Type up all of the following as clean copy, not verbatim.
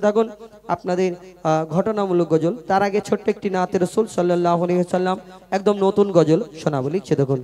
থাকুন আপনাদের ঘটনামূলক গজল। তার আগে ছোট্ট একটি নাতে রাসূল সাল্লাল্লাহু আলাইহি ওয়াসাল্লাম একদম নতুন গজল শোনাবো, লিখছে দেখুন।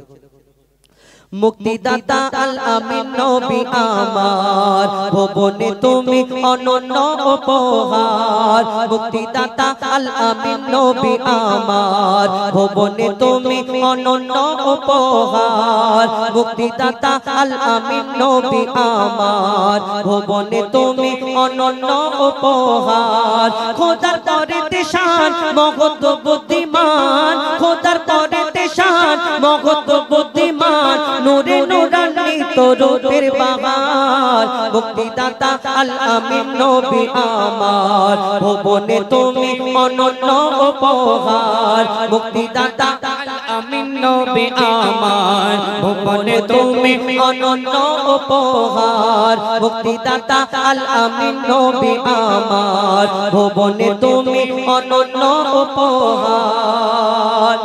মুক্তিদাতা আল আমিন নবী আমার, ভুবনে তুমি অনন্য উপহার। মুক্তিদাতা আল আমিন নবী আমার, ভুবনে তুমি অনন্য উপহার। মুক্তিদাতা আল আমিন নবী আমার, ভুবনে তুমি অনন্য উপহার। খোদার তরেতে শান মহৎ বুদ্ধিমান, খোদার তরেতে শান মহৎ বুদ্ধিমান। নূরে নূরান্বিত রূপের বাহার। মুক্তিদাতা আল আমিন নবী আমার, ভুবনে তুমি অনন্য উপহার। মুক্তিদাতা আল আমিন নবী আমার, ভুবনে তুমি অনন্য উপহার। মুক্তিদাতা আল আমিন নবী আমার, ভুবনে তুমি অনন্য উপহার।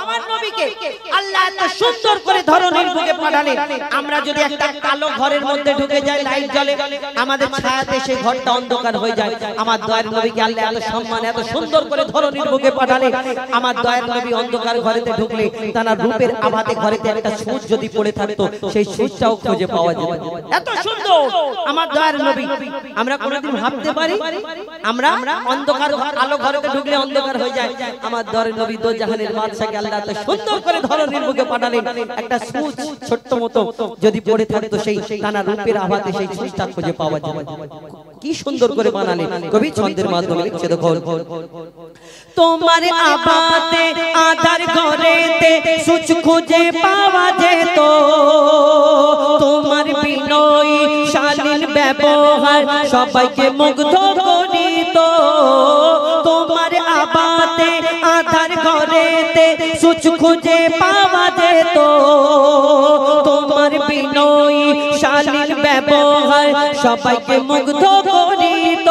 আমার নবীকে আল্লাহ এত সুন্দর করে ধরনের বুকে পাঠালেন। আমরা যদি একটা কালো ঘরের মধ্যে ঢুকে যাই, লাইট জ্বলে, আমাদের ছায়াতে সেই ঘরটা অন্ধকার হয়ে যায়। আমার দয়ার নবীকে আল্লাহ এত সম্মান এত সুন্দর করে ধরনের বুকে পাঠালেন। আমার দয়ার নবী অন্ধকার ঘরেতে ঢুকলে তার রূপের আভাতে ঘরেতে একটা সূর্য যদি পড়ে থাকতো, সেই সূর্যটাও খুঁজে পাওয়া যেত। এত সুন্দর আমার দয়ার নবী। আমরা কোনোদিন ভাবতে পারি আমরা অন্ধকার আলো ঘরেতে ঢুকলে অন্ধকার হয়ে যায়? আমার দয়ার নবী দো জাহানের বাদশাকে আল্লাহ এত সুন্দর করে ধরনের বুকে পাঠালেন। একটা সূর্য ছোট্ট মতো যদি পড়ে থাকতো, সেই তার রূপের আভাতে সেই সূর্যটা খুঁজে পাওয়া যেত। কি সুন্দর করে বানালেন কবি ছন্দের মাধ্যমে, লিখছে দেখো। তোমার আবাতে আধার ঘরেতে সূর্য খুঁজে পাওয়া যেত। তোমার বিনয়ী শালীন ব্যবহার সবাইকে মুগ্ধ করিত। তোমার আবাতে আধার ঘরেতে সূর্য খুঁজে পাওয়া যেত। তোমার বিনয়ী শালীন ব্যবহার সবাইকে মুগ্ধ করিত।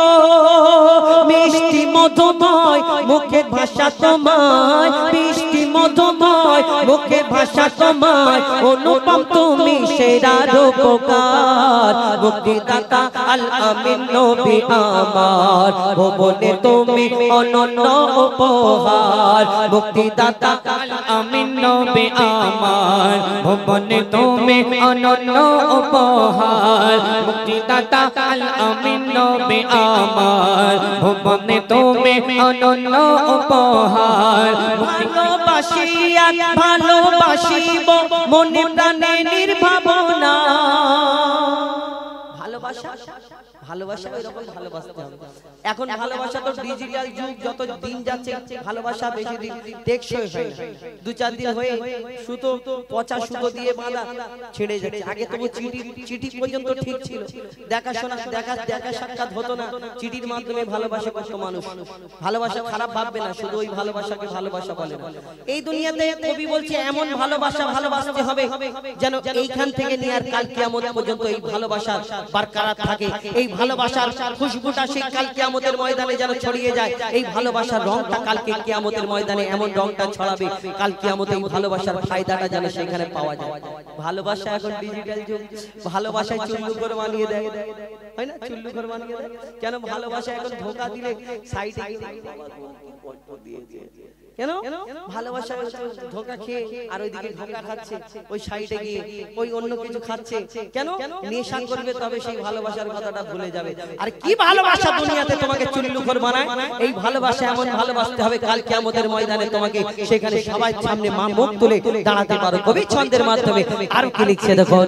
মিষ্টি মধুময় মুখের ভাষা তোমায়, মিষ্টি মধুময় মুখের ভাষা তোমায়। অনুপম তুমি সেরা রূপকার। মুক্তিদাতা আল আমিন নবী আমার, ভুবনে তুমি অনন্য উপহার। মুক্তিদাতা আল আমিন নবী আমার, ভুবনে তুমি অনন্য উপহার। মুক্তিদাতা আল আমিন নবী আমার, ভুবনে তুমি অনন্য উপহার। ভালোবাসিয়া ভালোবাসিব মনে প্রাণে নির্ভাবনা। ভালোবাসা ভালোবাসা এরকম ভালোবাসতে হবে। এখন ভালোবাসা তো ডিজিটাল যুগ, যত দিন যাচ্ছে ভালোবাসা বেশি দিন টেকসই হয় না। দু চার দিন হয়ে সুতো পচা সুতো দিয়ে বাঁধা ছেড়ে যাচ্ছে। আগে তবু চিঠি পর্যন্ত ঠিক ছিল, দেখাশোনা দেখা সাক্ষাৎ হতো না, চিঠির মাধ্যমে ভালোবাসা করতো মানুষ। ভালোবাসা খারাপ ভাববে না, শুধু ওই ভালোবাসাকে ভালোবাসা বলে না। এই দুনিয়াতে কবি বলছে এমন ভালোবাসা ভালোবাসতে হবে যেন এইখান থেকে নিয়ে আর কাল কিয়ামত পর্যন্ত এই ভালোবাসা বরকরার থাকে। এই ভালোবাসার খুশবুটা সেই কাল কিয়ামতের ময়দানে যেন ছড়িয়ে যায়। এই ভালোবাসার রংটা কালকে কিয়ামতের ময়দানে এমন রংটা ছড়াবে, কাল কিয়ামতে এই ভালোবাসার ফায়দাটা যেন সেখানে পাওয়া যায়। ভালোবাসা এখন ডিজিটাল যুগ, ভালোবাসায় চুল্লু করে বানিয়ে দেয়, হয় না? চুল্লু করে বানিয়ে দেয় কেন? ভালোবাসা এখন ধোঁকা দিলে সাইডে কেন? ভালোবাসা ধোঁকা খেয়ে আর ওইদিকে ধোঁকা খাচ্ছে, ওই সাইডে গিয়ে ওই অন্য কিছু খাচ্ছে কেন? নেশা করবে, তবে সেই ভালোবাসার কথাটা ভুলে যাবে। আর কি ভালোবাসা দুনিয়াতে তোমাকে চুল্লুখোর বানায়? এই ভালোবাসা এমন ভালোবাসতে হবে কাল কিয়ামতের ময়দানে তোমাকে সেখানে সবাই সামনে মা মুখ তুলে দাঁড়াতে পারো। কবি ছন্দের মাধ্যমে আর কি লিখছে দেখো।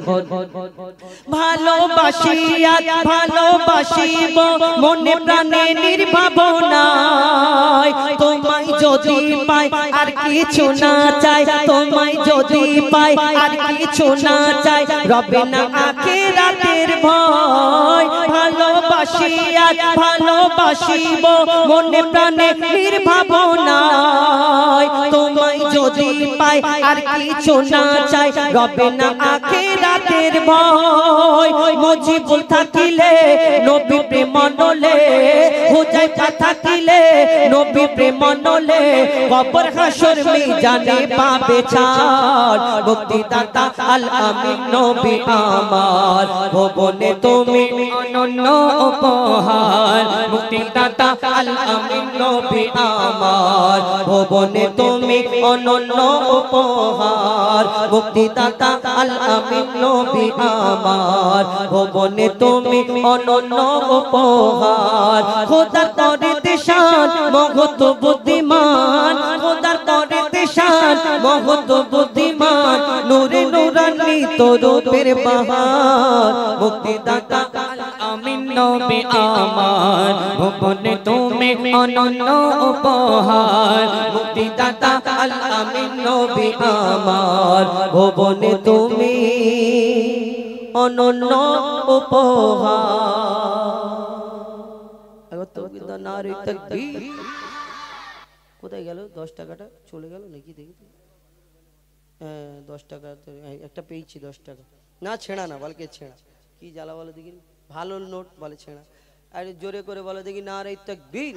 ভালোবাসিয়া ভালোবাসিব মনে প্রাণে নির্ভাবনায়। তোমায় যদি পাই আর কিছু না চাই, তোমায় যদি পাই আর কিছু না চাই, রবে না আখিরাতের ভয়। ভালোবাসিয়া ভালোবাসিব মনে প্রাণে নির্ভাবনায়। তোমায় যদি পাই আর কিছু না চাই রবে না আখিরাতের ভয় মুজিবুল থাকিলে নবী প্রেম নলে হুজাইফা থাকিলে নবী প্রেম নলে কবর হাসর মিজানে পাবে ছাড় মুক্তিদাতা আল আমিন নবী আমার ভুবনে তুমি অনন্য উপহার মুক্তিদাতা আল আমিন নবী আমার ভুবনে তুমি অনন্য উপহার মুক্তিদাতা আল আমিন নবী আমার ভুবনে তুমি অনন্য উপহার খোদার তরে দেশান মহৎ বুদ্ধিমান খোদার তরে দেশান মহৎ বুদ্ধিমান নূরে নূরান্বিত রূপের বাহার মুক্তিদাতা আল আমিন নবী আমার ভুবনে তুমি অনন্য উপহার মুক্তিদাতা আল আমিন নবী আমার ভুবনে তুমি অনন্য উপহার। নারে তাকবীর। কোথায় গেল 10 টাকাটা চলে গেল নাকি দেখি 10 টাকা একটা পেয়েছি 10 টাকা না ছেঁড়া না বলকে ছেঁড়া কি জ্বালা বলো দেখি ভালো নোট বলে ছেঁড়া আর জোরে করে বলো দেখি নারে তাকবীর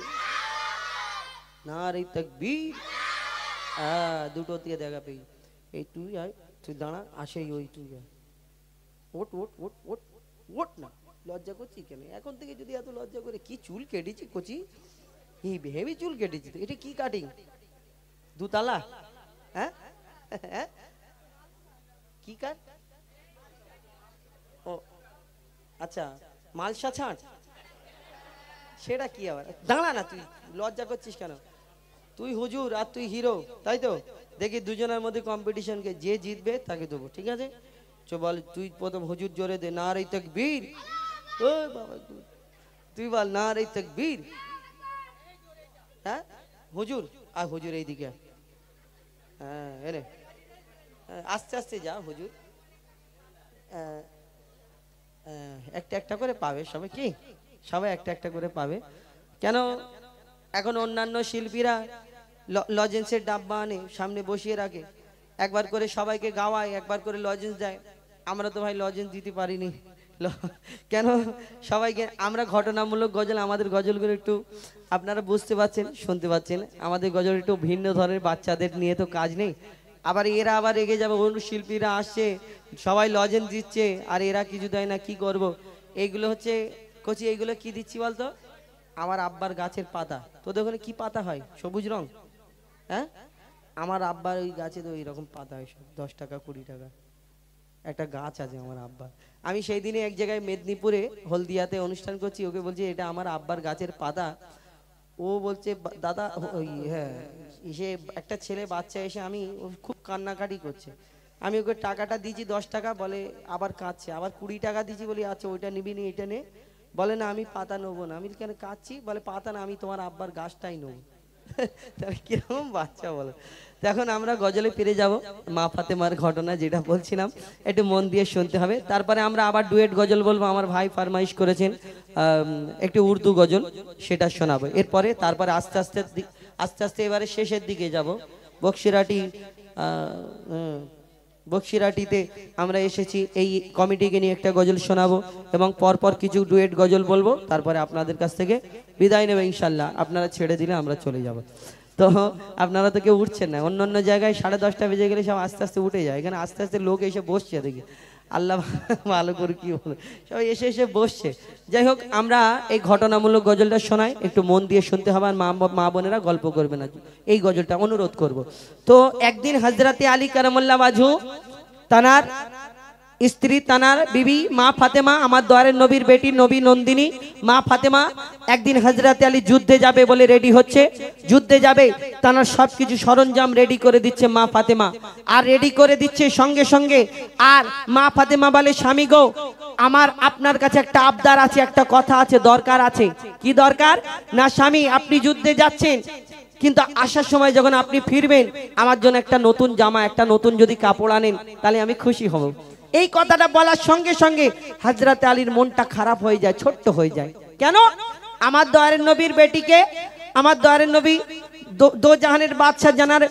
নারে তাকবীর। দুটো দিয়ে দেখা পেয়ে এই তুই আয় তুই দাঁড়া আসেই ওই তুই আয় ওট ওট ওট ওট ওট না লজ্জা করছি কেন এখন থেকে যদি এত লজ্জা করে কি চুল কেটেছি কচি হেভি চুল কেটেছি এটা কি কাটিং দুতলা হ্যাঁ কি কাট ও আচ্ছা মালসা ছাঁট সেটা কি আবার দাঁড়া না তুই লজ্জা করছিস কেন তুই হুজুর আর তুই হিরো তাই তো দেখি দুজনের মধ্যে কম্পিটিশনকে যে জিতবে তাকে দেবো ঠিক আছে চো বল তুই প্রথম হুজুর জোরে দে নারে তাকবীর ও বাবা তুই বল নারে তাকবীর হ্যাঁ হুজুর আর হুজুর এইদিকে হ্যাঁ এনে আস্তে আস্তে যা হুজুর একটা একটা করে পাবে সবাই কি সবাই একটা একটা করে পাবে কেন এখন অন্যান্য শিল্পীরা লজেন্সের ডাব্বা আনে সামনে বসিয়ে রাখে একবার করে সবাইকে গাওয়ায় একবার করে লজেন্স দেয় আমরা তো ভাই লজেন্স দিতে পারিনি কেন সবাইকে আমরা ঘটনামূলক গজল আমাদের গজলগুলো একটু আপনারা বুঝতে পারছেন শুনতে পাচ্ছেন আমাদের গজল একটু ভিন্ন ধরনের বাচ্চাদের নিয়ে তো কাজ নেই আবার এরা আবার এগিয়ে যাবে অন্য শিল্পীরা আসছে সবাই লজেন্স দিচ্ছে আর এরা কিছু দেয় না কি করব এইগুলো হচ্ছে কচি এইগুলো কি দিচ্ছি বলতো আমার আব্বার গাছের পাতা তোদের ওখানে কি পাতা হয় সবুজ রং হ্যাঁ আমার আব্বার ওই গাছে তো এইরকম পাতা হয় 10 টাকা 20 টাকা একটা গাছ আছে আমার আব্বা আমি সেই দিনে এক জায়গায় মেদিনীপুরে হলদিয়াতে অনুষ্ঠান করছি ওকে বলছি এটা আমার আব্বার গাছের পাতা ও বলছে দাদা হ্যাঁ এসে একটা ছেলে বাচ্চা এসে আমি খুব কান্নাকাটি করছে আমি ওকে টাকাটা দিয়েছি 10 টাকা বলে আবার কাঁদছে আবার 20 টাকা দিয়েছি বলি আচ্ছা ওইটা নিবি নি এটা নে বলে না আমি পাতা নেবো না আমি কেন কাঁদছি বলে পাতা না আমি তোমার আব্বার গাছটাই নেবো কিরকম বাচ্চা বলো এখন আমরা গজলে ফিরে যাব মা ফাতেমার ঘটনা যেটা বলছিলাম একটু মন দিয়ে শুনতে হবে তারপরে আমরা আবার ডুয়েট গজল বলবো আমার ভাই ফরমাইশ করেছেন একটু উর্দু গজল সেটা শোনাবো এরপরে তারপরে আস্তে আস্তে এবারে শেষের দিকে যাব বক্সিরাটিতে আমরা এসেছি এই কমিটিকে নিয়ে একটা গজল শোনাবো এবং পরপর কিছু ডুয়েট গজল বলবো তারপরে আপনাদের কাছ থেকে বিদায় নেব ইনশাল্লাহ আপনারা ছেড়ে দিলে আমরা চলে যাব তো আপনারা তো কেউ উঠছেন না অন্য জায়গায় 10:30 বেজে গেলে সব আস্তে আস্তে উঠে যায় এখানে আস্তে আস্তে লোক এসে বসছে দেখি আল্লাহ ভালো করে কি বলে সবাই এসে বসছে যাই হোক আমরা এই ঘটনামূলক গজলটা শোনাই একটু মন দিয়ে শুনতে হবে আর মা বোনেরা গল্প করবে না এই গজলটা অনুরোধ করব তো একদিন হযরতে আলী কারামাল্লাহ ওয়াজহু তানার স্ত্রী তানার বিবি মা ফাতেমা আমার দয়ারের নবীর বেটি নবী নন্দিনী মা ফাতেমা একদিন হযরতে আলী যুদ্ধে যাবে বলে রেডি হচ্ছে যুদ্ধে যাবে তানার সবকিছু সরঞ্জাম রেডি করে দিচ্ছে মা ফাতেমা আর রেডি করে দিচ্ছে সঙ্গে সঙ্গে আর মা ফাতেমা বলে স্বামী গো আমার আপনার কাছে একটা আবদার আছে একটা কথা আছে দরকার আছে কি দরকার না স্বামী আপনি যুদ্ধে যাচ্ছেন কিন্তু আসার সময় যখন আপনি ফিরবেন আমার জন্য একটা নতুন জামা একটা নতুন যদি কাপড় আনেন তাহলে আমি খুশি হব এই কথাটা বলার সঙ্গে সঙ্গে হযরতে আলীর মনটা খারাপ হয়ে যায় ছোট্ট হয়ে যায় কেন আমার দয়ারের নবীর বেটিকে আমার দয়ারের নবী দো জাহানের বাদশা জানার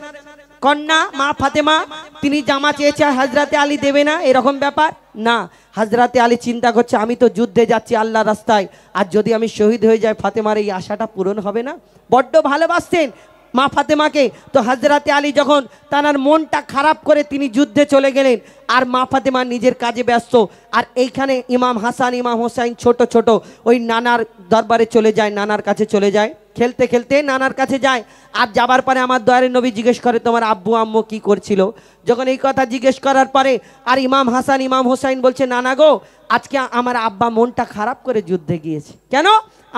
কন্যা মা ফাতেমা তিনি জামা চেয়েছে হযরতে আলী দেবে না, এরকম ব্যাপার না। হযরতে আলী চিন্তা করছে আমি তো যুদ্ধে যাচ্ছি আল্লাহর রাস্তায়, আর যদি আমি শহীদ হয়ে যাই ফাতেমার এই আশাটা পূরণ হবে না। বড্ড ভালোবাসতেন মা ফাতেমাকে। তো হযরতে আলী যখন তার মনটা খারাপ করে তিনি যুদ্ধে চলে গেলেন, আর মা ফাতেমা নিজের কাজে ব্যস্ত, আর এইখানে ইমাম হাসান ইমাম হোসাইন ছোট ছোট ওই নানার দরবারে চলে যায়, নানার কাছে চলে যায়, খেলতে খেলতে নানার কাছে যায়। আর যাবার পরে আমার দয়ারের নবী জিজ্ঞেস করে তোমার আব্বু আম্মু কি করছিল। যখন এই কথা জিজ্ঞেস করার পরে আর ইমাম হাসান ইমাম হোসাইন বলছে নানা গো, আজকে আমার আব্বা মনটা খারাপ করে যুদ্ধে গিয়েছে। কেন?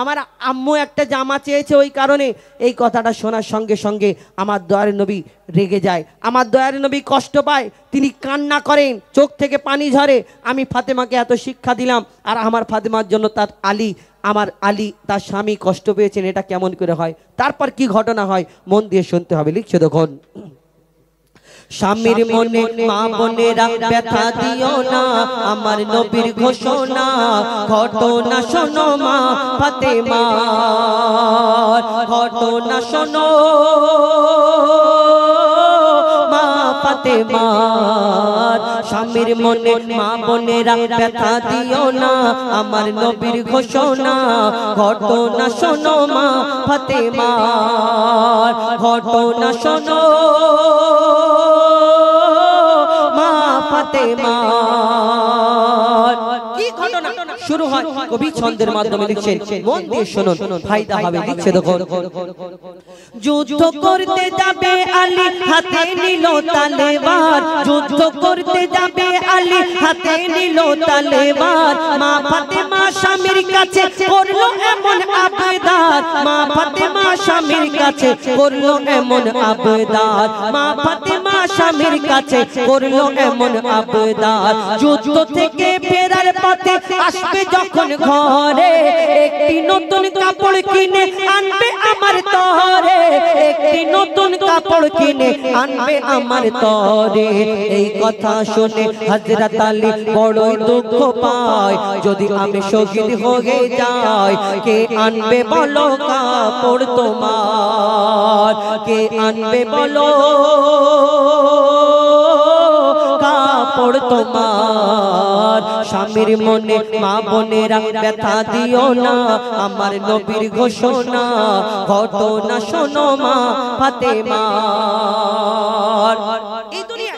আমার আম্মু একটা জামা চেয়েছে, ওই কারণে। এই কথাটা শোনার সঙ্গে সঙ্গে আমার দয়ারের নবী রেগে যায়, আমার দয়ারের নবী কষ্ট পায়, তিনি কান্না করেন, চোখ থেকে পানি ঝরে। আমি ফাতেমাকে এত শিক্ষা দিলাম, আর আমার ফাতেমার জন্য তার আলী, আমার আলী তার স্বামী কষ্ট পেয়েছেন, এটা কেমন করে হয়? তারপর কি ঘটনা হয় মন দিয়ে শুনতে হবে, লিখছে দেখুন। স্বামীর মনে মা বোনেরা ব্যথা দিও না, আমার নবীর ঘোষণা ঘটনা শোনো মা ফাতেমা, ঘটনা শোনো মা ফাতেমা। স্বামীর মনে মা বোনেরা ব্যথা দিও না, আমার নবীর ঘোষণা ঘটনা শোনো মা ফাতেমা, ঘটনা শোনো ফাতেমা। কি ঘটনা শুরু হয় কবি ছন্দের মাধ্যমে লিখছেন, মন দিয়ে শুনুন, ফায়দা হবে। লিখছে দেখুন। যুদ্ধ করতে যাবে আলী হাতে নিল তলোয়ার, যুদ্ধ করতে যাবে আলী হাতে নিল তলোয়ার, মা ফাতেমা স্বামীর কাছে করলো এমন আবেদন, মা ফাতেমা স্বামীর কাছে করলো এমন আবেদন, মা ফাতেমা স্বামীর কাছে করলো এমন আবেদন। যুদ্ধ থেকে ফেরার পথে আসবে যখন ঘরে, একটি নতুন কাপড় কিনে আনবে আমার তরে, একটি নতুন কাপড় কিনে আনবে আমার তরে। এই কথা শুনে হযরত আলী বড়ই দুঃখ পায়, যদি আমি শহীদ হয়ে যাই কে আনবে বলো কাপড় তোমার, কে আনবে বলো কাপড় তোমার। স্বামীর মনে মা বোনেরা ব্যথা দিও না, আমার নবীর ঘোষণা ঘটনা শোনো মা ফাতেমা। এই দুনিয়া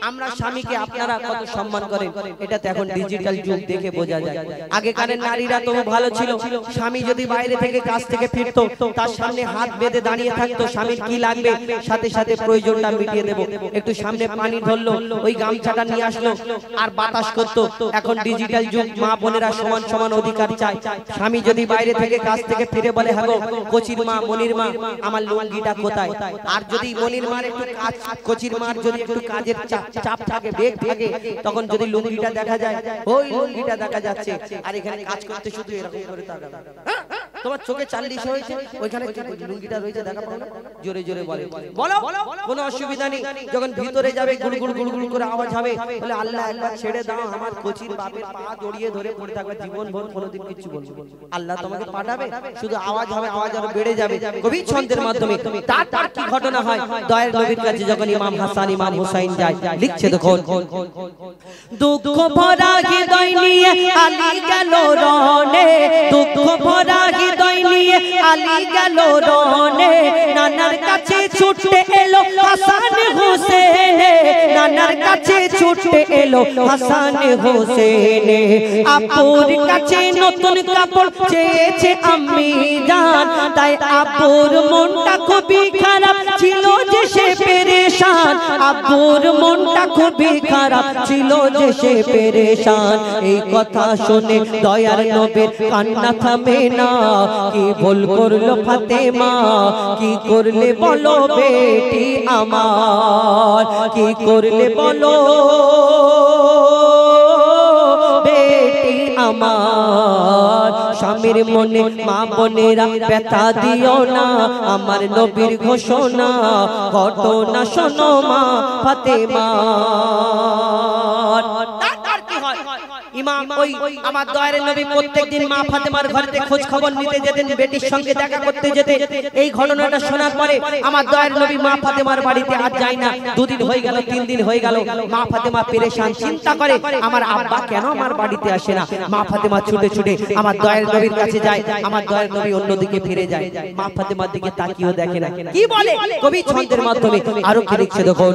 আমরা স্বামীকে আপনারা কত সম্মান করেন, এটা তো এখন ডিজিটাল যুগ দেখে বোঝা যায়। আগেকারের নারীরা তো ভালো ছিল, স্বামী যদি বাইরে থেকে কাজ থেকে ফিরতো তার সামনে হাত বেঁধে দাঁড়িয়ে থাকতো, স্বামীর কি লাগবে সাথে সাথে প্রয়োজনটা মিটিয়ে দেবো, একটু সামনে পানি ধরলো ওই গামছাটা নিয়ে আসলো আর বাতাস করতো। এখন ডিজিটাল যুগ, মা বোনেরা সমান সমান অধিকার চায়। স্বামী যদি বাইরে থেকে কাজ থেকে ফিরে বলে হ্যাঁ গো কচির মা মনির মা আমার লুঙ্গিটা কোথায়, আর যদি মনির মার একটু কাজ, কচির মার যদি একটু কাজের চাপ থাকে বেগ থাকে, তখন যদি লুঙ্গিটা দেখা যায়, ওই লুঙ্গিটা দেখা যাচ্ছে, আর এখানে কাজ করতে শুধু এরকম করে তাকাবে। তোমার চোখে 40 হয়েছে, ওইখানে লুঙ্গিটা রয়েছে দেখা পাও না, জোরে জোরে বলে বলো, কোনো অসুবিধা নেই। যখন ভিতরে যাবে গুড়গুড় গুড়গুড় করে আওয়াজ হবে, বলে আল্লাহ একবার ছেড়ে দাও, আমার কচির বাপের পা জড়িয়ে ধরে পড়ে থাকবে জীবন ভর, কোনোদিন কিছু বলবো আল্লাহ তোমাকে পাঠাবে, শুধু আওয়াজ হবে, আওয়াজ আরো বেড়ে যাবে। কবি ছন্দের মাধ্যমে তারপর কি ঘটনা হয়, দয়ার নবীর কাছে যখন ইমাম হাসান ইমাম হুসাইন যায়, লিখছে দেখুন। দুঃখ ভরা হৃদয় নিয়ে আলী গেল রনে, দুঃখ ভরা হৃদয় নিয়ে আলী গেল রনে, নানার কাছে ছুটে এলো হাসান হোসেন, নানার কাছে ছুটে এলো হাসান হোসেন। আপুর কাছে নতুন কাপড় চেয়েছে আম্মি জান, তাই আপুর মনটা খুবই খারাপ ছিল যে সে পেরেশান, আপুর মনটা খুবই খারাপ ছিল যে সে পেরেশান। এই কথা শুনে দয়ার নবীর কান্না থামে না, কি ভুল করলো ফাতেমা, কি করলে বলো বেটি আমার, কি করলে বলো বেটি আমার। স্বামীর মনে মা বোনেরা ব্যথা দিও না, আমার নবীর ঘোষণা ঘটনা শোনো মা ফাতেমা। ইমাম ওই আমার দয়ারের নবী প্রত্যেকদিন মা ফাতেমার ঘরেতে খোঁজ খবর নিতে যেতেন, বেটির সঙ্গে দেখা করতে যেতেন। এই ঘটনাটা শোনার পরে আমার দয়ার নবী মা ফাতেমার বাড়িতে আর যায় না। 2 দিন হয়ে গেল, 3 দিন হয়ে গেল, মা ফাতেমা পেরেশান, চিন্তা করে আমার আব্বা কেন আমার বাড়িতে আসে না। মা ফাতেমা ছুটে ছুটে আমার দয়ার নবীর কাছে যায়। আমার দয়ার নবী অন্যদিকে ফিরে যায়, মা ফাতেমার দিকে তাকিয়েও দেখে না। কি বলে কবি ছন্দের মাধ্যমে আরো কি লিখছে দেখুন।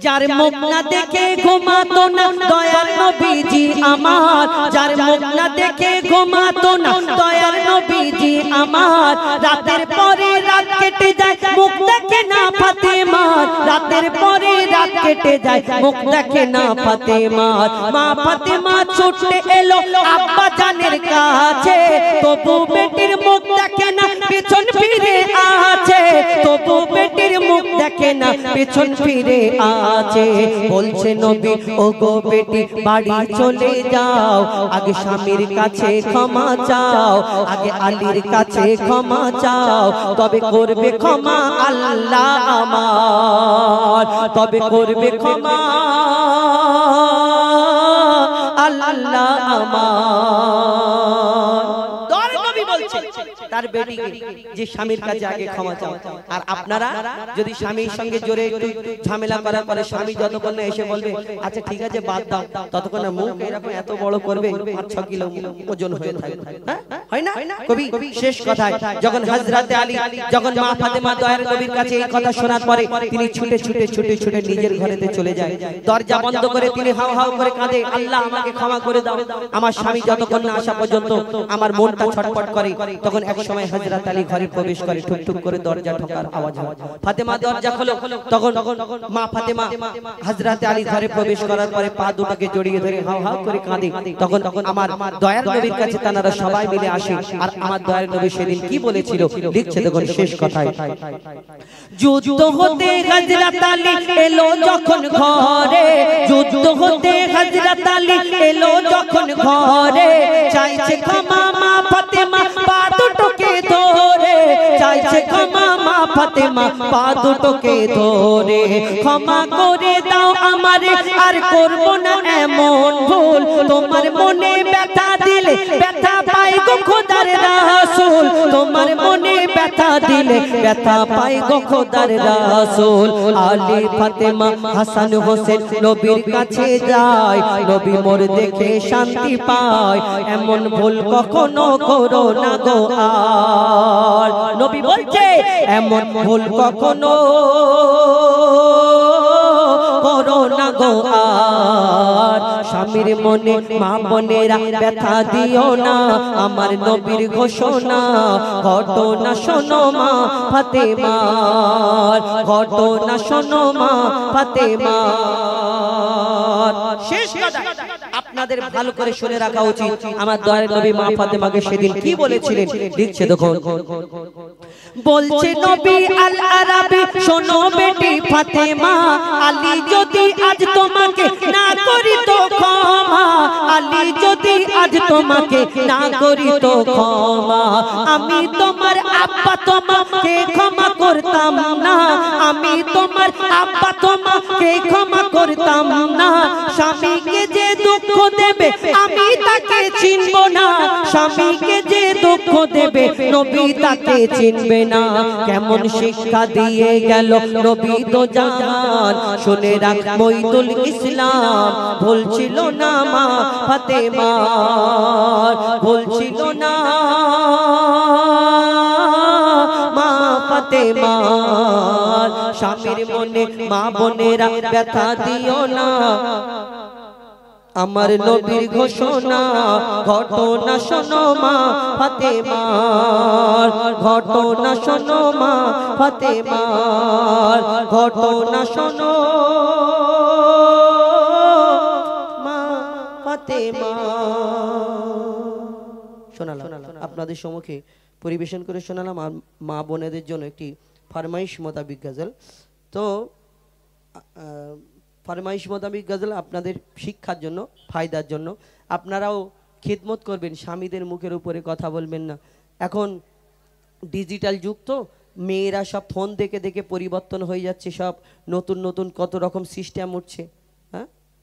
যার মুখ না দেখে ঘুমাতো না দয়ার নবীজি আমার, যার মুখ না দেখে ঘুমাতো না দয়ার নবীজি আমার, রাতের পরে রাত কেটে যায় মুখ দেখে না ফাতেমার, রাতের পরে রাত কেটে যায় মুখ দেখে না ফাতেমার। মা ফাতেমা ছুটে এলো আব্বা জানের কাছে, তবু বেটির মুখ দেখে না পেছন ফিরে আছে, তবু বেটির মুখ দেখে না পেছন ফিরে আছে। বলছে নবী ও গো বেটি বাড়ি চলে যাও, আগে স্বামীর কাছে ক্ষমা চাও, আগে আলীর কাছে ক্ষমা চাও, তবে করবে ক্ষমা আল্লাহ আমার, তবে করবে ক্ষমা আল্লাহ আমার। তার বেটিকে যে স্বামীর কাছে আগে ক্ষমা চাও। আর আপনারা যদি স্বামীর সঙ্গে জোরে একটু ঝামেলা করার পরে স্বামী যতক্ষণ না এসে বলবে আচ্ছা ঠিক আছে বাদ দাও, ততক্ষণ না মুখ এরকম এত বড় করবে 5-6 কিলো ওজন হয়ে থাকে, হয় না? কবি শেষ কথায় যখন হযরতে আলী যখন মা ফাতেমা দয়ার নবীর কাছে এই কথা শোনার পরে তিনি ছুটে ছুটে ছুটে ছুটে নিজের ঘরেতে চলে যায়। দরজা বন্ধ করে তিনি হাউ হাউ করে কাঁদে, আল্লাহ আমাকে ক্ষমা করে দাও, আমার স্বামী যতক্ষণ না আসা পর্যন্ত আমার মনটা ছটফট করে। তখন এক সময় হযরত আলী ঘরে প্রবেশ করে, ঠুক ঠুক করে দরজা ঠোকার আওয়াজ হয়। ফাতেমা দরজা খোলো, তখন মা ফাতেমা হযরত আলী ঘরে প্রবেশ করার পরে পা দুটোকে জড়িয়ে ধরে হাউ হাউ করে কাঁদে। তখন আমার দয়ার নবীর কাছে তারা সবাই মিলে আসে। আর আমার দয়ার নবী সেদিন কি বলেছিল লিখছে দেখুন শেষ কথায়। যুদ্ধ হতে হযরত আলী এলো যখন ঘরে, যুদ্ধ হতে হযরত আলী এলো যখন ঘরে, চাইছে ক্ষমা মা ফাতেমা পা দুটোকে ধরে, চাইছে ক্ষমা মা ফাতেমা পা দুটোকে ধরে, ক্ষমা করে দাও আমারে আর করব না এমন ভুল, তোমার মনে ব্যথা দিলে ব্যথা পাই গো খোদার রাসূল, তোমার মনে ব্যথা দিলে ব্যথা পাই গো খোদার রাসূল। আলী ফাতেমা হাসান হোসেন নবীর কাছে যায়, নবী মোর দেখে শান্তি পায়, এমন ভুল কখনো করো না গো আর। নবী বলছে এমন ভুল কখনো করো না গো আর। স্বামীর মনে মা বোনেরা ব্যথা দিও না, আমার নবীর ঘোষণা ঘটনা শোনো মা ফাতেমার, ঘটনা শোনো মা ফাতেমার। শেষ কথা আপনাদের ভালো করে শুনে রাখা উচিত, আমার দয়ার নবী মা ফাতেমাকে সেদিন কি বলেছিলেন লিখছে দেখুন। বলছে নবী আল আরাবী শোনো বেটি ফাতেমা, আলী যদি আজ তোমাকে না করি তো ক্ষমা, আলী যদি আজ তোমাকে না করি তো ক্ষমা, আমি তোমার আব্বা তোমাকে ক্ষমা করতাম না, আমি তোমার আব্বা তোমাকে ক্ষমা করতাম না, স্বামীকে যে দুঃখ দেবে আমি তাকে চিনব না, স্বামীকে যে দুঃখ দেবে নবী তাকে চিনবে না। কেমন শিক্ষা দিয়ে গেল নবী তো জাহান, শুনে রাখ মঈদুল ইসলাম ভুলছিল না মা ফাতেমা, ভুলছিল না মা ফাতেমা। স্বামীর মনে মা বোনেরা ব্যথা দিও না, আমার নবীর ঘোষণা ঘটনা শোনো মা ফাতেমার, ঘটনা শোনো মা ফাতেমার, ঘটনা শোনো মা ফাতেমা। শোনালাম আপনাদের সম্মুখে পরিবেশন করে শোনালাম আর মা বোনেদের জন্য একটি ফরমাইশ মোতাবিক গজল। তো ফরমাইশ মোতাবিক গজল আপনাদের শিক্ষার জন্য, ফায়দার জন্য। আপনারাও খিদমত করবেন, স্বামীদের মুখের উপরে কথা বলবেন না। এখন ডিজিটাল যুগ, তো মেয়েরা সব ফোন দেখে দেখে পরিবর্তন হয়ে যাচ্ছে, সব নতুন নতুন কত রকম সিস্টেম উঠছে। হ্যাঁ,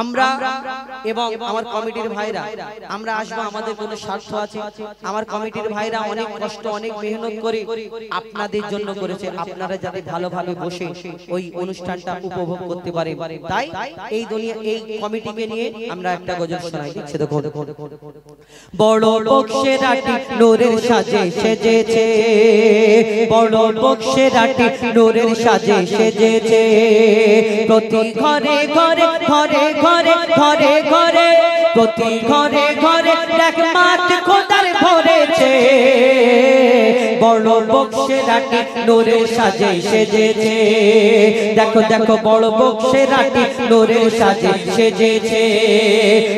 আমরা এবং আমার কমিটির ভাইরা আমরা আসবো, আমাদের কোনো স্বার্থ আছে। আমার কমিটির ভাইরা অনেক কষ্ট অনেক মেহনত করে আপনাদের জন্য করেছে, আপনারা যাতে ভালোভাবে বসে ওই অনুষ্ঠানটা উপভোগ করতে পারে, তাই এই দুনিয়া এই কমিটিকে নিয়ে আমরা একটা গজল শোনাই। দিচ্ছে দেখো, বড় বক্সেরাটি নূরের সাজে সেজেছে, বড় বক্সেরাটি নূরের সাজে সেজেছে, প্রতি ঘরে ঘরে ঘরে ঘরে ঘরে ঘরে প্রতি ঘরে ঘরে রহমত খোদার ভরেছে, বড় বক্সেরাটি নূরের সাজে সেজেছে, দেখো দেখো বড় বক্সেরাটি নূরের সাজে সেজেছে,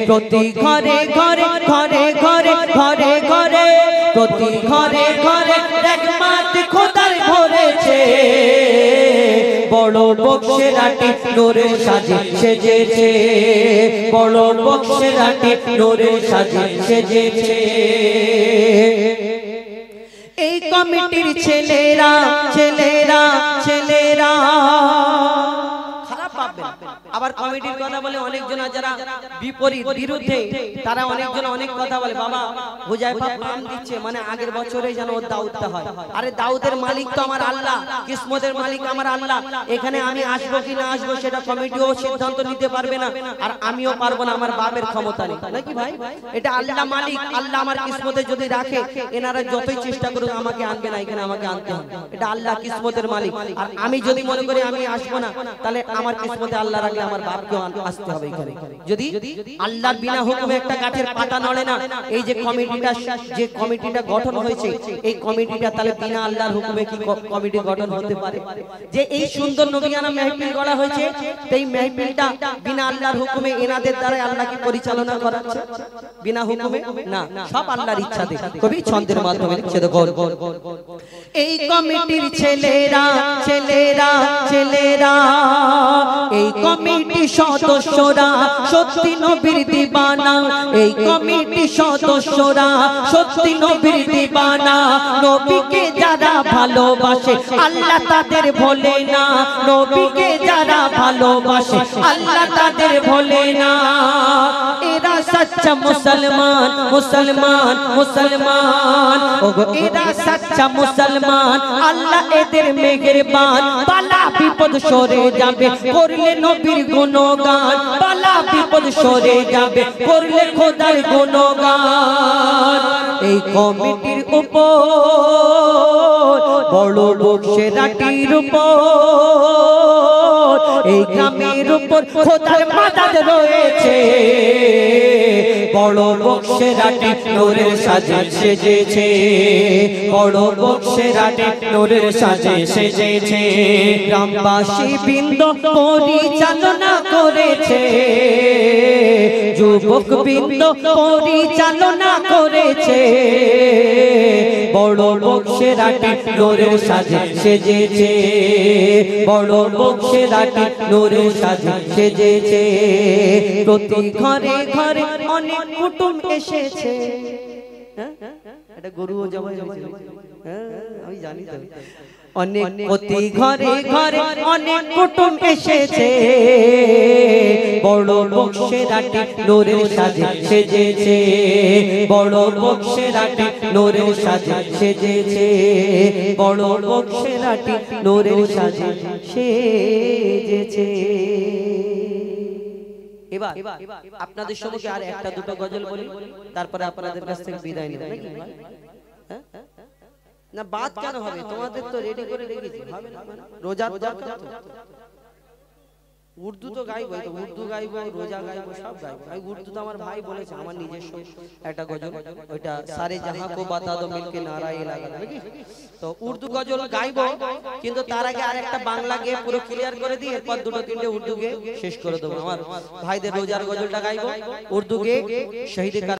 প্রতি ঘরে ঘরে ঘরে ঘরে ঘরে ঘরে প্রতি ঘরে ঘরে রহমত খোদার ভরেছে, বড় বক্সেরাটি নূরের সাজে সেজেছে, বড় বক্সেরাটি নূরের সাজে সেজেছে। এই কমিটির ছেলেরা ছেলেরা ছেলেরা খারাপ পাবে, আবার কমিটির কথা বলে অনেকজন যারা বিপরীত বিরুদ্ধে তারা অনেকজন অনেক কথা বলে, বাবা হুজাইফা পাম দিচ্ছে মানে আগের বছরে যেন ওর দাউদটা হয়। আরে দাউদের মালিক তো আমার আল্লাহ, কিসমতের মালিক আমার আল্লাহ। এখানে আমি আসবো কি না আসবো সেটা কমিটিও সিদ্ধান্ত নিতে পারবে না, আর আমিও পারবো না, আমার বাপের ক্ষমতা নেই, নাকি ভাই? এটা আল্লাহ মালিক, আল্লাহ আমার কিসমতে যদি রাখে এনারা যতই চেষ্টা করুক আমাকে আনবে না, এখানে আমাকে আনতে হবে। এটা আল্লাহ কিসমতের মালিক, আর আমি যদি মনে করি আমি আসবো না, তাহলে আমার কিসমতে আল্লাহ রাখলে আমার বাপকেও আসতে হবে এখানে। যদি আল্লাহর বিনা হুকুমে একটা গাছের পাতা নড়ে না, এই যে কমিটিটা গঠন হয়েছে, এই কমিটিটা তাহলে বিনা আল্লাহর হুকুমে কি কমিটি গঠন হতে পারে? যে এই সুন্দর নবিয়ানা মেহফিল গড়া হয়েছে, এই মেহফিলটা বিনা আল্লাহর হুকুমে এনাদের দ্বারা আল্লাহ কি পরিচালনা করাচ্ছে? বিনা হুকুমে না, সব আল্লাহর ইচ্ছাতে। কবি ছন্দের মাধ্যমে লিখছে দেখো, এই কমিটির ছেলেরা ছেলেরা ছেলেরা এই কমিটি সদস্যরা সত্যি নবীর দিবানা, এই কমিটি সদস্যরা সত্যি নবীর দিবানা, নবীকে যারা ভালোবাসে আল্লাহ তাদের ভোলে না, নবীকে যারা ভালোবাসে আল্লাহ তাদের ভোলে না, এরা সচ্চা মুসলমান মুসলমান মুসলমান, ওগো এরা সচ্চা মুসলমান, আল্লাহ এদের মেহেরবান, বালা বিপদ সরে যাবে করলে নবীর গুণগান, বালা বিপদ সরে যাবে করলে খোদার গুণগান। এই কমিটির উপর বড় বক্সেরাটির উপর এই গ্রামের উপর খোদার মাদাদ রয়েছে, বড় বক্সেরাটি নূরের সাজে সেজেছে, বড় বক্সেরাটি নূরের সাজে সেজেছে, গ্রামবাসী বৃন্দ পরিচালনা করেছে, যুবক বৃন্দ পরিচালনা করেছে, বড় বক্সেরাটি নূরের সাজে সেজেছে, বড় বক্সেরাটি নূরের সাজে সেজেছে, প্রতি ঘরে ঘরে অনেক কুটুম এসেছে। এটা গরুও জবাই হয়েছিল, আমি জানি তো। অনেক প্রতি ঘরে ঘরে অনেক কুটুম এসেছে, বড় বক্সেরাটি নূরের সাজে সেজেছে, বড় বক্সেরাটি নূরের সাজে সেজেছে, বড় বক্সেরাটি নূরের সাজে সেজেছে। এবার আপনাদের সম্মুখে আর একটা দুটো গজল বলি, তারপরে আপনাদের কাছ থেকে বিদায় নিব, নাকি? না বাদ কেন হবে, তোমাদের তো রেডি করে রেখেছি, হবে না? রোজা উর্দু তো গাইবো, উর্দু গাইবো, রোজা গাইবো, সব গাইবো। উর্দু তো আমার ভাই বলেছে, আমার নিজস্ব একটা গজল, ওইটা সারে জাহাঁ কো বাতা দো মিলকে নারায়ে লাগা, নাকি? তো উর্দু গজল গাইবো, কিন্তু তার আগে আরেকটা বাংলা গেয়ে পুরো ক্লিয়ার করে দিই, এরপর দুটো তিনটে উর্দু গেয়ে শেষ করে দেবো। আমার ভাইদের রোজার গজলটা গাইবো, উর্দু গেয়ে শহীদ